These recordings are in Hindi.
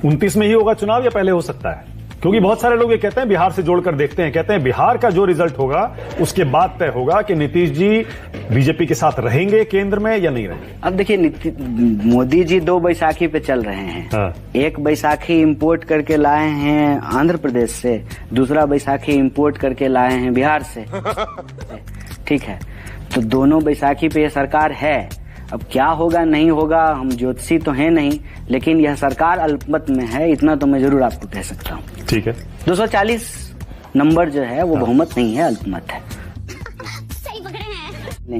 29 में ही होगा चुनाव या पहले हो सकता है? क्योंकि बहुत सारे लोग ये कहते हैं, बिहार से जोड़कर देखते हैं, कहते हैं बिहार का जो रिजल्ट होगा उसके बाद तय होगा कि नीतीश जी बीजेपी के साथ रहेंगे केंद्र में या नहीं रहेंगे। अब देखिए, मोदी जी 2 बैसाखी पे चल रहे हैं। हाँ। एक बैसाखी इंपोर्ट करके लाए हैं आंध्र प्रदेश से, दूसरा बैसाखी इंपोर्ट करके लाए हैं बिहार से। ठीक है, तो दोनों बैसाखी पे ये सरकार है। अब क्या होगा नहीं होगा, हम ज्योतिषी तो हैं नहीं, लेकिन यह सरकार अल्पमत में है, इतना तो मैं जरूर आपको कह सकता हूँ। ठीक है, 240 नंबर जो है वो बहुमत नहीं है, अल्पमत है।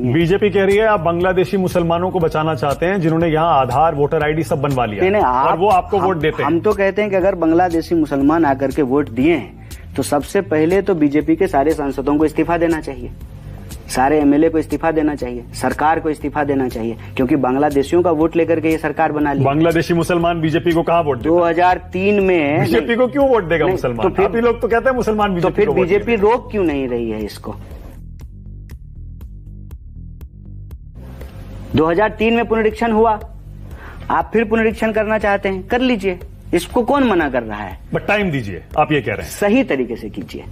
बीजेपी कह रही है आप बांग्लादेशी मुसलमानों को बचाना चाहते हैं जिन्होंने यहाँ आधार, वोटर आईडी सब बनवा लिया। नहीं, और वो आपको वोट देते हैं। हम तो कहते हैं कि अगर बांग्लादेशी मुसलमान आकर के वोट दिए हैं तो सबसे पहले तो बीजेपी के सारे सांसदों को इस्तीफा देना चाहिए, सारे एमएलए को इस्तीफा देना चाहिए, सरकार को इस्तीफा देना चाहिए, क्योंकि बांग्लादेशियों का वोट लेकर के ये सरकार बना ली। बांग्लादेशी मुसलमान बीजेपी को कहाँ वोट देता? 2003 में बीजेपी को क्यों वोट देगा मुसलमान? तो फिर लोग तो कहते हैं मुसलमान तो फिर बीजेपी रोक क्यों नहीं रही है इसको? 2003 में पुनरीक्षण हुआ, आप फिर पुनरीक्षण करना चाहते हैं, कर लीजिए, इसको कौन मना कर रहा है? बट टाइम दीजिए, आप ये कह रहे हैं। सही तरीके से कीजिए,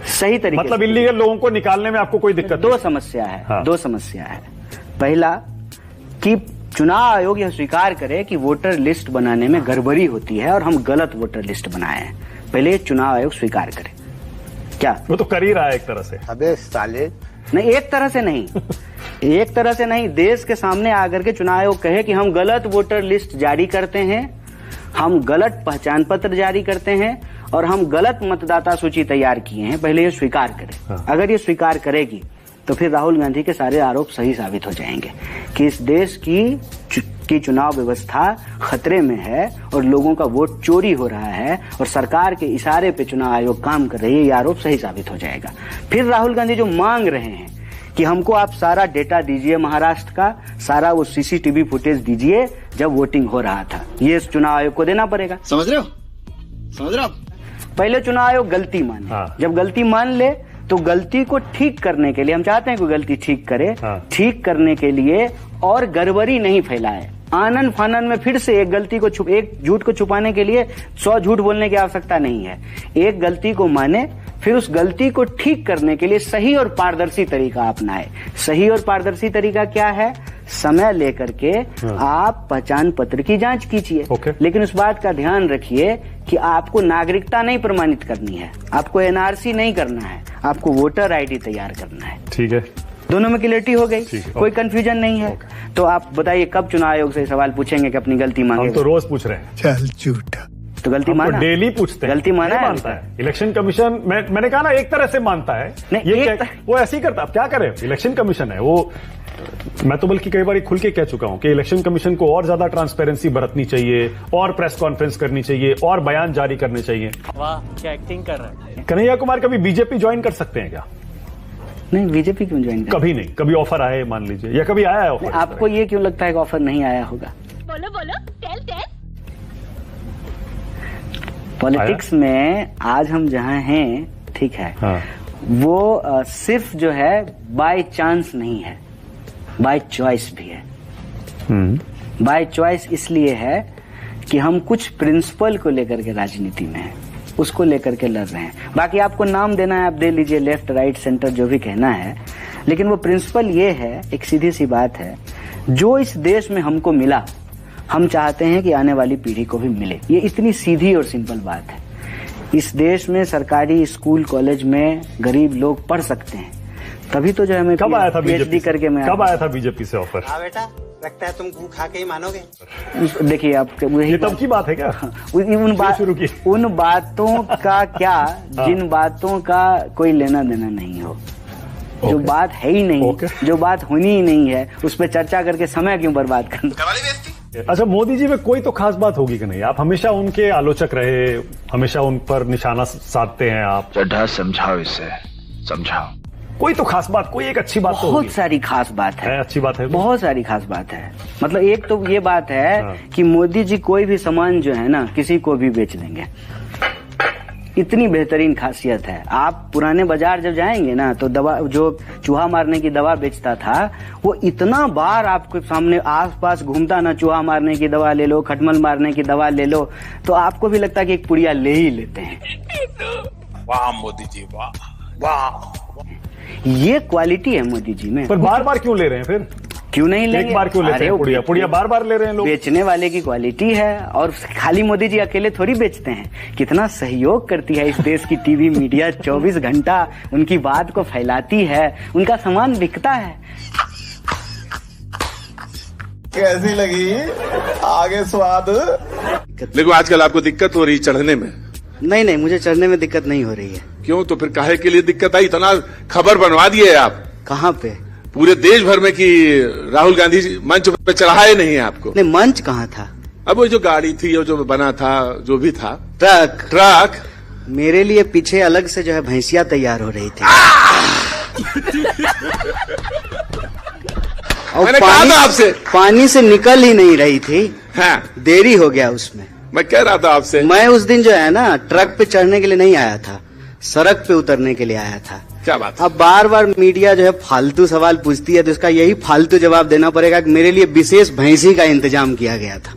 सही तरीके मतलब इल्लीगल लोगों को निकालने में आपको कोई दिक्कत? 2 समस्या है। हाँ। 2 समस्या है। पहला कि चुनाव आयोग यह स्वीकार करे कि वोटर लिस्ट बनाने में गड़बड़ी होती है और हम गलत वोटर लिस्ट बनाए हैं। पहले चुनाव आयोग स्वीकार करे। क्या वो तो कर ही रहा है एक तरह से। अबे साले, नहीं, एक तरह से नहीं। एक तरह से नहीं, देश के सामने आकर के चुनाव आयोग कहे कि हम गलत वोटर लिस्ट जारी करते हैं, हम गलत पहचान पत्र जारी करते हैं और हम गलत मतदाता सूची तैयार किए हैं, पहले ये स्वीकार करें। हाँ। अगर ये स्वीकार करेगी तो फिर राहुल गांधी के सारे आरोप सही साबित हो जाएंगे कि इस देश की चुनाव व्यवस्था खतरे में है और लोगों का वोट चोरी हो रहा है और सरकार के इशारे पे चुनाव आयोग काम कर रही है, ये आरोप सही साबित हो जाएगा। फिर राहुल गांधी जो मांग रहे हैं कि हमको आप सारा डेटा दीजिए, महाराष्ट्र का सारा वो सीसीटीवी फुटेज दीजिए जब वोटिंग हो रहा था, ये चुनाव आयोग को देना पड़ेगा। समझ रहे हो? समझ रहे हो? पहले चुनाव आयोग गलती माने। हाँ। जब गलती मान ले तो गलती को ठीक करने के लिए, हम चाहते हैं कि गलती ठीक करे। हाँ। ठीक करने के लिए और गड़बड़ी नहीं फैलाए, आनन फानन में फिर से एक गलती को एक झूठ को छुपाने के लिए 100 झूठ बोलने की आवश्यकता नहीं है। एक गलती को माने, फिर उस गलती को ठीक करने के लिए सही और पारदर्शी तरीका अपनाए। सही और पारदर्शी तरीका क्या है? समय लेकर के आप पहचान पत्र की जांच कीजिए। लेकिन उस बात का ध्यान रखिए कि आपको नागरिकता नहीं प्रमाणित करनी है, आपको एनआरसी नहीं करना है, आपको वोटर आईडी तैयार करना है। ठीक है, दोनों में क्लियरिटी हो गई, कोई कंफ्यूजन नहीं है। तो आप बताइए कब चुनाव आयोग से सवाल पूछेंगे कि अपनी गलती मांगे? हम तो रोज पूछ रहे हैं। चल झूठा, तो गलती माना, डेली पूछते हैं। गलती माना है? मानता है इलेक्शन कमीशन। मैंने कहा ना एक तरह से मानता है। नहीं, ये वो ऐसे ही करता। अब क्या करें, इलेक्शन कमीशन है वो। मैं तो बल्कि कई बार खुल के कह चुका हूं कि इलेक्शन कमीशन को और ज्यादा ट्रांसपेरेंसी बरतनी चाहिए, और प्रेस कॉन्फ्रेंस करनी चाहिए, और बयान जारी करने चाहिए। वाह, क्या एक्टिंग कर रहे हैं। कन्हैया कुमार कभी बीजेपी ज्वाइन कर सकते हैं क्या? नहीं, बीजेपी क्यों ज्वाइन? कभी नहीं। कभी ऑफर आए मान लीजिए, या कभी आया है ऑफर? आपको ये क्यों लगता है कि ऑफर नहीं आया होगा? बोलो बोलो, टेल टेल। पॉलिटिक्स में आज हम जहां हैं, ठीक है, हाँ। वो सिर्फ जो है बाय चांस नहीं है, बाय चॉइस भी है। बाय चॉइस इसलिए है कि हम कुछ प्रिंसिपल को लेकर के राजनीति में हैं, उसको लेकर के लड़ रहे हैं। बाकी आपको नाम देना है, आप दे लीजिए, लेफ्ट राइट सेंटर जो भी कहना है, लेकिन वो प्रिंसिपल ये है, एक सीधी सी बात है, जो इस देश में हमको मिला हम चाहते हैं कि आने वाली पीढ़ी को भी मिले। ये इतनी सीधी और सिंपल बात है। इस देश में सरकारी स्कूल कॉलेज में गरीब लोग पढ़ सकते हैं, तभी तो जो हमें कब आया था पीएचडी करके मैं कब आया था बीजेपी से ऑफर? हाँ बेटा, लगता है तुम गू खा के ही मानोगे। देखिए आप, ये तब की बात है क्या? उन बातों का क्या, जिन बातों का कोई लेना देना नहीं हो, जो बात है ही नहीं, जो बात होनी ही नहीं है, उस पर चर्चा करके समय क्यों बर्बाद करना। अच्छा, मोदी जी में कोई तो खास बात होगी कि नहीं? आप हमेशा उनके आलोचक रहे, हमेशा उन पर निशाना साधते हैं आप। चड्ढा समझाओ इसे, समझाओ। कोई तो खास बात, कोई एक अच्छी बात तो बहुत सारी खास बात है। अच्छी बात है, बहुत सारी खास बात है। मतलब एक तो ये बात है कि मोदी जी कोई भी सामान जो है ना, किसी को भी बेच देंगे। इतनी बेहतरीन खासियत है। आप पुराने बाजार जब जाएंगे ना तो दवा, जो चूहा मारने की दवा बेचता था, वो इतना बार आपके सामने आसपास घूमता ना, चूहा मारने की दवा ले लो, खटमल मारने की दवा ले लो, तो आपको भी लगता है कि एक पुड़िया ले ही लेते हैं। वाह मोदी जी, वाह वाह। ये क्वालिटी है मोदी जी में। पर बार बार क्यों ले रहे हैं फिर? क्यों नहीं लेंगे? एक बार क्यों लेते हैं? पुड़िया पुड़िया बार बार ले रहे हैं लोग। बेचने वाले की क्वालिटी है, और खाली मोदी जी अकेले थोड़ी बेचते हैं। कितना सहयोग करती है इस देश की टीवी मीडिया, 24 घंटा उनकी बात को फैलाती है, उनका सामान बिकता है। कैसी लगी आगे स्वाद? देखो आजकल आपको दिक्कत हो रही चढ़ने में। नहीं नहीं, मुझे चढ़ने में दिक्कत नहीं हो रही है। क्यों? तो फिर काहे के लिए दिक्कत आई? इतना खबर बनवा दिए आप कहाँ पे? पूरे देश भर में कि राहुल गांधी जी मंच पे चढ़ाए नहीं है आपको। नहीं, मंच कहाँ था? अब वो जो गाड़ी थी, वो जो बना था, जो भी था, ट्रक मेरे लिए पीछे अलग से जो है भैंसिया तैयार हो रही थी। और मैंने कहा था आपसे, पानी से निकल ही नहीं रही थी। हाँ। देरी हो गया उसमें। मैं कह रहा था आपसे, मैं उस दिन जो है ना ट्रक पे चढ़ने के लिए नहीं आया था, सड़क पे उतरने के लिए आया था। क्या बात? अब बार बार मीडिया जो है फालतू सवाल पूछती है, तो इसका यही फालतू जवाब देना पड़ेगा कि मेरे लिए विशेष भैंसी का इंतजाम किया गया था।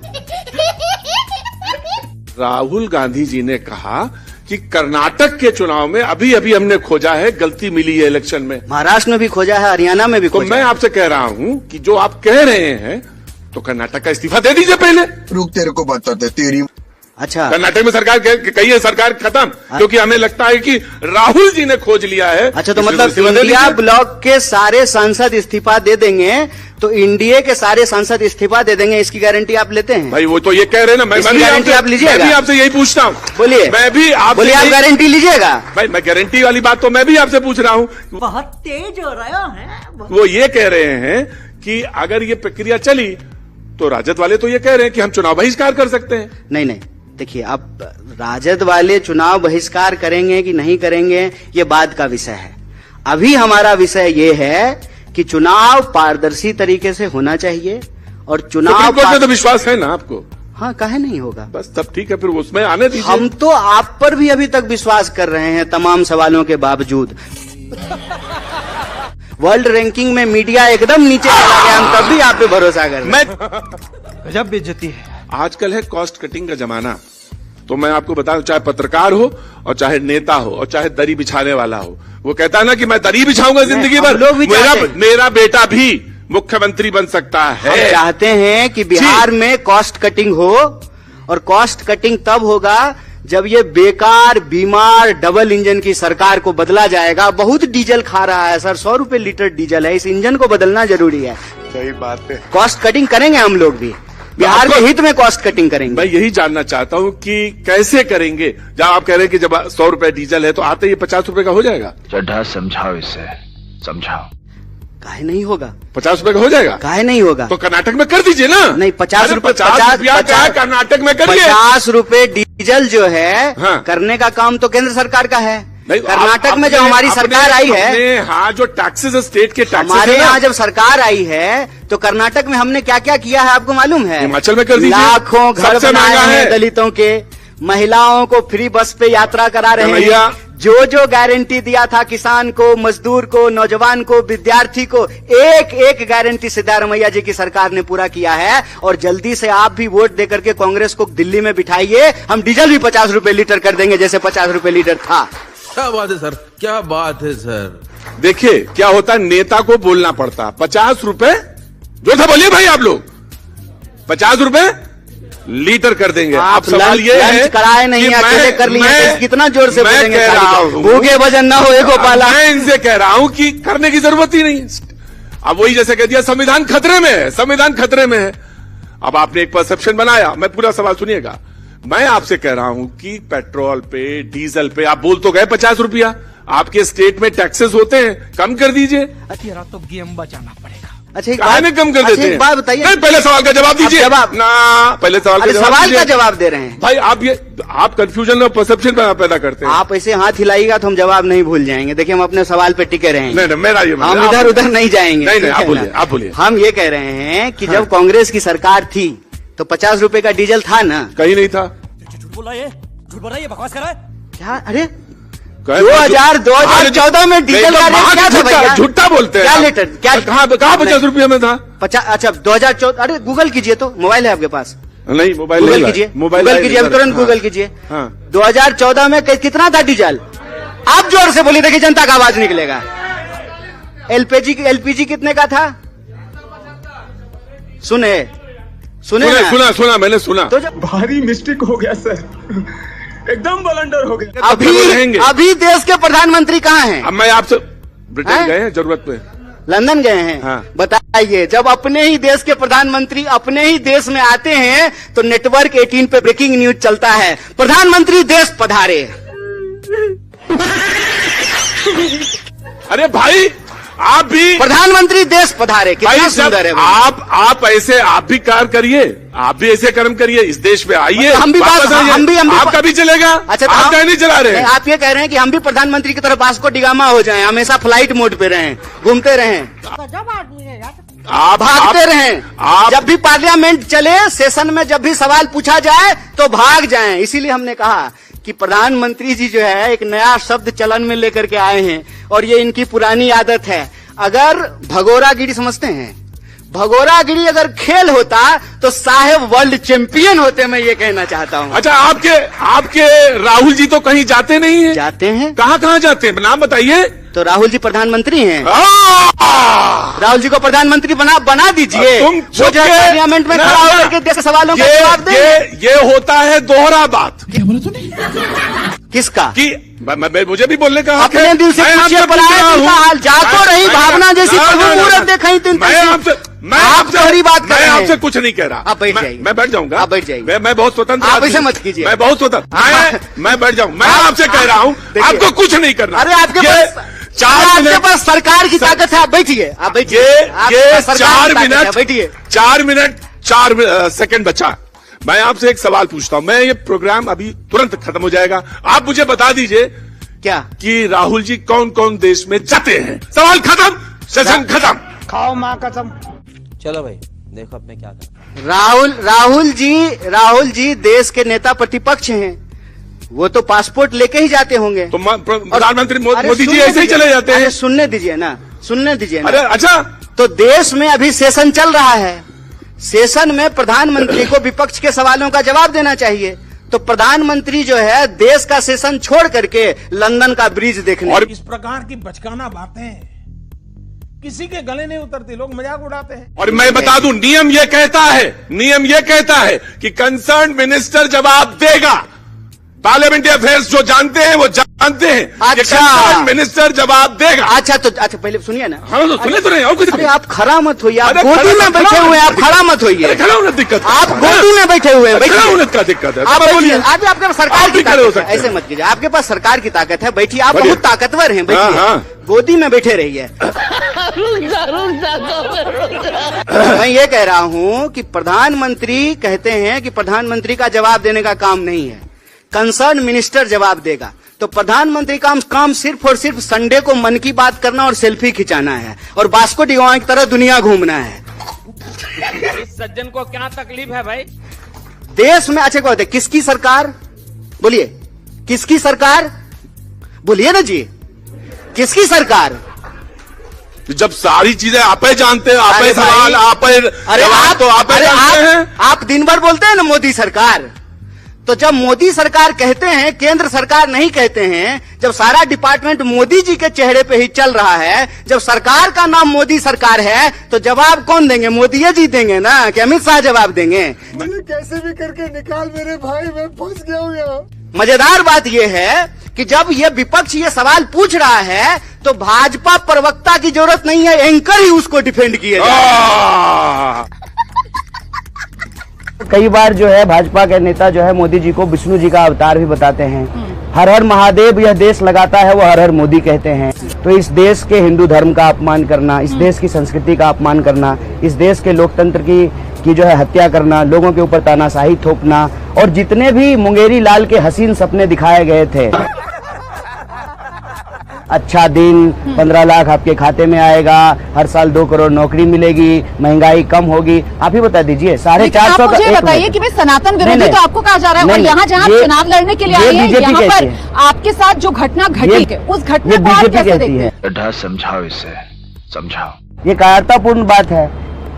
राहुल गांधी जी ने कहा कि कर्नाटक के चुनाव में अभी अभी हमने खोजा है, गलती मिली है इलेक्शन में। महाराष्ट्र में भी खोजा है, हरियाणा में भी खोजा। तो मैं आपसे कह रहा हूं कि जो आप कह रहे हैं, तो कर्नाटक का इस्तीफा दे दीजिए पहले। रुक, तेरे को बताते तेरी। अच्छा, कर्नाटक में सरकार कही है, सरकार खत्म, क्योंकि हमें लगता है कि राहुल जी ने खोज लिया है। अच्छा, तो मतलब इंडिया ब्लॉक के सारे सांसद इस्तीफा दे देंगे तो इंडिया के सारे सांसद इस्तीफा दे देंगे, इसकी गारंटी आप लेते हैं? भाई वो तो ये कह रहे हैं ना, मैं गारंटी आप लीजिएगा? मैं भी आपसे यही पूछता हूँ। बोलिए, मैं भी आप बोलिए, आप गारंटी लीजिएगा? भाई मैं गारंटी वाली बात तो मैं भी आपसे पूछ रहा हूँ। बहुत तेज हो रहा है। वो ये कह रहे हैं कि अगर ये प्रक्रिया चली तो राजद वाले तो ये कह रहे हैं कि हम चुनाव बहिष्कार कर सकते हैं। नहीं नहीं, देखिए, अब राजद वाले चुनाव बहिष्कार करेंगे कि नहीं करेंगे ये बाद का विषय है। अभी हमारा विषय ये है कि चुनाव पारदर्शी तरीके से होना चाहिए, और चुनाव में तो विश्वास है ना आपको? हाँ, काहे नहीं होगा? बस तब ठीक है, फिर उसमें आने दीजिए। हम तो आप पर भी अभी तक विश्वास कर रहे हैं तमाम सवालों के बावजूद। वर्ल्ड रैंकिंग में मीडिया एकदम नीचे चला गया, हम तब भी आप पे भरोसा कर रहे हैं। गजब बेइज्जती है। आजकल है कॉस्ट कटिंग का जमाना। तो मैं आपको बताऊं, चाहे पत्रकार हो और चाहे नेता हो और चाहे दरी बिछाने वाला हो, वो कहता है ना कि मैं दरी बिछाऊंगा जिंदगी भर। मेरा बेटा भी मुख्यमंत्री बन सकता है। हम चाहते हैं कि बिहार में कॉस्ट कटिंग हो, और कॉस्ट कटिंग तब होगा जब ये बेकार, बीमार, डबल इंजन की सरकार को बदला जाएगा। बहुत डीजल खा रहा है सर, 100 रुपए लीटर डीजल है, इस इंजन को बदलना जरूरी है। सही बात है। कॉस्ट कटिंग करेंगे हम लोग भी, बिहार के हित में कॉस्ट कटिंग करेंगे। मैं यही जानना चाहता हूं कि कैसे करेंगे। जब आप कह रहे हैं कि जब 100 रुपए डीजल है तो आते ही 50 रुपए का हो जाएगा। चड्ढा समझाओ इसे, समझाओ। काहे नहीं होगा? 50 रुपए का हो जाएगा? काहे नहीं होगा? तो कर्नाटक में कर दीजिए ना। नहीं, 50 रुपए, 50 कर्नाटक में करिए। 50 रुपए डीजल जो है, हाँ। करने का काम तो केंद्र सरकार का है। नहीं, कर्नाटक में जब हमारी सरकार आई है, हाँ, जो टैक्सेस, स्टेट के टैक्सेस हमारे यहाँ जब सरकार आई है तो कर्नाटक में हमने क्या क्या किया है आपको मालूम है? हिमाचल में कर दीजिए। लाखों घर बनाए हैं दलितों के, महिलाओं को फ्री बस पे यात्रा करा रहे हैं। जो गारंटी दिया था किसान को, मजदूर को, नौजवान को, विद्यार्थी को, एक एक गारंटी सिद्धारमैया जी की सरकार ने पूरा किया है। और जल्दी से आप भी वोट देकर के कांग्रेस को दिल्ली में बिठाइए, हम डीजल भी 50 रुपए लीटर कर देंगे जैसे 50 रुपए लीटर था। क्या बात है सर, क्या बात है सर। देखिए क्या होता है, नेता को बोलना पड़ता। 50 रुपए जो था, बोलिए भाई आप लोग, 50 रुपए लीटर कर देंगे। आप सवाल ये है, कराए नहीं, अकेले कर लिए, कितना जोर से बोलेंगे? कह रहा हूं, भूखे भजन ना हो एको पाला। मैं इनसे कह रहा हूं कि करने की जरूरत ही नहीं। अब वही जैसे कह दिया संविधान खतरे में है, संविधान खतरे में है। अब आपने एक परसेप्शन बनाया, मैं पूरा सवाल सुनिएगा। मैं आपसे कह रहा हूं कि पेट्रोल पे, डीजल पे आप बोल तो गए 50 रुपया, आपके स्टेट में टैक्सेस होते हैं, कम कर दीजिए। तेरा तो गेम बचाना पड़ेगा। अच्छा, एक बात कम कर देते हैं। बात बताइए, नहीं, पहले सवाल का जवाब दीजिए। जवाब ना, पहले सवाल का जवाब दे रहे हैं भाई। आप कंफ्यूजन और परसेप्शन पैदा करते हैं। आप ऐसे हाथ हिलाइएगा तो हम जवाब नहीं भूल जाएंगे। देखिए, हम अपने सवाल पे टिके रहेंगे। नहीं, मेरा ये हम इधर उधर नहीं जाएंगे। नहीं, आप बोलिए। हम ये कह रहे हैं कि जब कांग्रेस की सरकार थी तो 50 रुपए का डीजल था ना? कहीं नहीं था। झूठ बोल रहा है, झूठ बोल रहा है, बकवास कर रहा है। क्या? अरे 2014 में डीजल का रेट क्या था भैया? झूठा बोलते हैं। क्या लीटर? क्या कहाँ 50 रुपये में था? 50? अच्छा 2014। अरे गूगल कीजिए, तो मोबाइल है आपके पास? नहीं, मोबाइल गूगल कीजिए, गूगल कीजिए, अब तुरंत गूगल कीजिए। 2014 में कितना था डीजल? आप जोर से बोलिए, देखिए जनता का आवाज निकलेगा। एलपीजी कितने का था? सुने सुना मैंने सुना। तो भारी मिस्टेक हो गया सर, एकदम ब्लंडर हो गया। अभी देश के प्रधानमंत्री कहाँ हैं? अब मैं आपसे ब्रिटेन गए हैं जरूरत पे, लंदन गए हैं। हाँ। बताइए, जब अपने ही देश के प्रधानमंत्री अपने ही देश में आते हैं तो नेटवर्क 18 पे ब्रेकिंग न्यूज चलता है, प्रधानमंत्री देश पधारे। अरे भाई, आप भी प्रधानमंत्री देश पधारे, कितना सुंदर है भाई। आप ऐसे आप भी कार्य करिए, आप भी ऐसे कर्म करिए, इस देश में आइए, हम भी आपका भी चलेगा। अच्छा, आप क्या नहीं चला रहे? आप ये कह रहे हैं कि हम भी प्रधानमंत्री की तरह वास्को डिगामा हो जाएं, हमेशा फ्लाइट मोड पे रहें, घूमते रहें, आप भागते रहें। जब भी पार्लियामेंट चले, सेशन में जब भी सवाल पूछा जाए तो भाग जाएं। इसीलिए हमने कहा कि प्रधानमंत्री जी जो है एक नया शब्द चलन में लेकर के आए हैं और ये इनकी पुरानी आदत है। अगर भगोरागिरी समझते हैं, भगोरागिरी अगर खेल होता तो साहेब वर्ल्ड चैंपियन होते, मैं ये कहना चाहता हूँ। अच्छा, आपके राहुल जी तो कहीं जाते नहीं हैं? जाते हैं। कहाँ जाते हैं, नाम बताइए। तो राहुल जी प्रधानमंत्री हैं। राहुल जी को प्रधानमंत्री बना दीजिए। तुम पार्लियामेंट में खड़ा होकर के देश के सवालों का जवाब दें। ये होता है दोहरा बात। क्या बोला तूने? किसका? कि मुझे भी बोलने का हक है। अपने दिल से पूछिए, हाल जातो रही भावना जैसी मुहूर्त देखी तीन। मैं आपसे कुछ नहीं कह रहा। आप बैठ जाइए। मैं बैठ जाऊंगा। आप बैठ जाइए। मैं बहुत स्वतंत्र। आप ऐसे मत कीजिए। मैं बहुत स्वतंत्र। मैं बैठ जाऊँ। मैं आपसे कह रहा हूँ, आपको कुछ नहीं करना। अरे आपके पास सरकार की ताकत है, आप बैठिए। आप बैठिए। ये 4 मिनट बैठिए। 4 सेकंड बचा। मैं आपसे एक सवाल पूछता हूँ। मैं ये प्रोग्राम अभी तुरंत खत्म हो जाएगा, आप मुझे बता दीजिए क्या कि राहुल जी कौन कौन देश में जाते हैं। सवाल खत्म, सेशन खत्म। खाओ माँ कसम। चलो भाई, देखो अब मैं क्या कर। राहुल जी देश के नेता प्रतिपक्ष हैं, वो तो पासपोर्ट लेके ही जाते होंगे। तो प्रधानमंत्री मोदी जी ऐसे ही चले जाते हैं। सुनने दीजिए ना। अरे अच्छा, तो देश में अभी सेशन चल रहा है, सेशन में प्रधानमंत्री को विपक्ष के सवालों का जवाब देना चाहिए। तो प्रधानमंत्री जो है देश का सेशन छोड़ करके लंदन का ब्रिज देखने। और इस प्रकार की बचकाना बातें किसी के गले नहीं उतरती, लोग मजाक उड़ाते हैं। और मैं बता दूं, नियम ये कहता है कि कंसर्न मिनिस्टर जवाब देगा। पार्लियामेंट्री अफेयर्स जो जानते हैं वो जानते हैं। अच्छा, मिनिस्टर जवाब देगा। अच्छा पहले सुनिए ना। हाँ तो सुने तो नहीं। और कुछ अरे आप खड़ा मत होइए, आप गोदी में बैठे हुए हैं, आप खड़ा मत होइए। खड़ा होने दिक्कत, आप गोदी में बैठे हुए हैं, खड़ा होने का दिक्कत है। आप बोलिए, आपके पास सरकार की ताकत है, सकते ऐसे मत कीजिए। आपके पास सरकार की ताकत है, बैठिए। आप बहुत ताकतवर हैं, बैठिए, गोदी में बैठे रहिए। मैं ये कह रहा हूँ कि प्रधानमंत्री कहते हैं कि प्रधानमंत्री का जवाब देने का काम नहीं है, कंसर्न मिनिस्टर जवाब देगा। तो प्रधानमंत्री का काम सिर्फ और सिर्फ संडे को मन की बात करना और सेल्फी खिंचाना है और वास्को डिगामा की तरह दुनिया घूमना है। इस सज्जन को क्या तकलीफ है भाई? देश में अच्छे को होते किसकी सरकार? बोलिए, किसकी सरकार? बोलिए ना जी, किसकी सरकार? जब सारी चीजें आप ही जानते हैं, आप ही सवाल, आप ही जवाब, तो आप ही जानते हैं। आप दिन भर बोलते हैं ना मोदी सरकार। तो जब मोदी सरकार कहते हैं, केंद्र सरकार नहीं कहते हैं, जब सारा डिपार्टमेंट मोदी जी के चेहरे पे ही चल रहा है, जब सरकार का नाम मोदी सरकार है, तो जवाब कौन देंगे? मोदी जी देंगे ना, कि अमित शाह जवाब देंगे? मुझे कैसे भी करके निकाल मेरे भाई, मैं फंस गया हूँ यहाँ। मजेदार बात यह है कि जब ये विपक्ष ये सवाल पूछ रहा है तो भाजपा प्रवक्ता की जरूरत नहीं है, एंकर ही उसको डिफेंड किए जाए। कई बार जो है भाजपा के नेता जो है मोदी जी को विष्णु जी का अवतार भी बताते हैं। हर हर महादेव यह देश लगाता है, वो हर हर मोदी कहते हैं। तो इस देश के हिंदू धर्म का अपमान करना, इस देश की संस्कृति का अपमान करना, इस देश के लोकतंत्र की जो है हत्या करना, लोगों के ऊपर तानाशाही थोपना और जितने भी मुंगेरी लाल के हसीन सपने दिखाए गए थे, अच्छा दिन, 15 लाख आपके खाते में आएगा, हर साल 2 करोड़ नौकरी मिलेगी, महंगाई कम होगी। आप ही बता दीजिए। 450 का। मुझे बताइए कि भाई सनातन विरोधी तो आपको कहा जा रहा है, और यहाँ जहाँ चुनाव लड़ने के लिए आई है, यहाँ पर आपके साथ जो घटना घटी है उस घटना को आप कैसे देखते हैं? समझाओ इसे, समझाओ। ये कायरतापूर्ण बात है।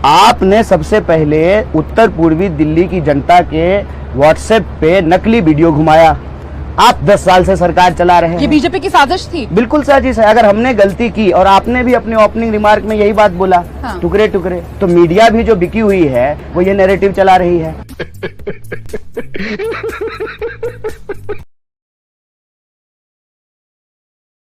आपने सबसे पहले उत्तर पूर्वी दिल्ली की जनता के व्हाट्सएप पे नकली वीडियो घुमाया। आप 10 साल से सरकार चला रहे हैं। ये बीजेपी की साजिश थी। बिल्कुल साजिश है। अगर हमने गलती की और आपने भी अपने ओपनिंग रिमार्क में यही बात बोला, हाँ। टुकड़े टुकड़े, तो मीडिया भी जो बिकी हुई है वो ये नैरेटिव चला रही है।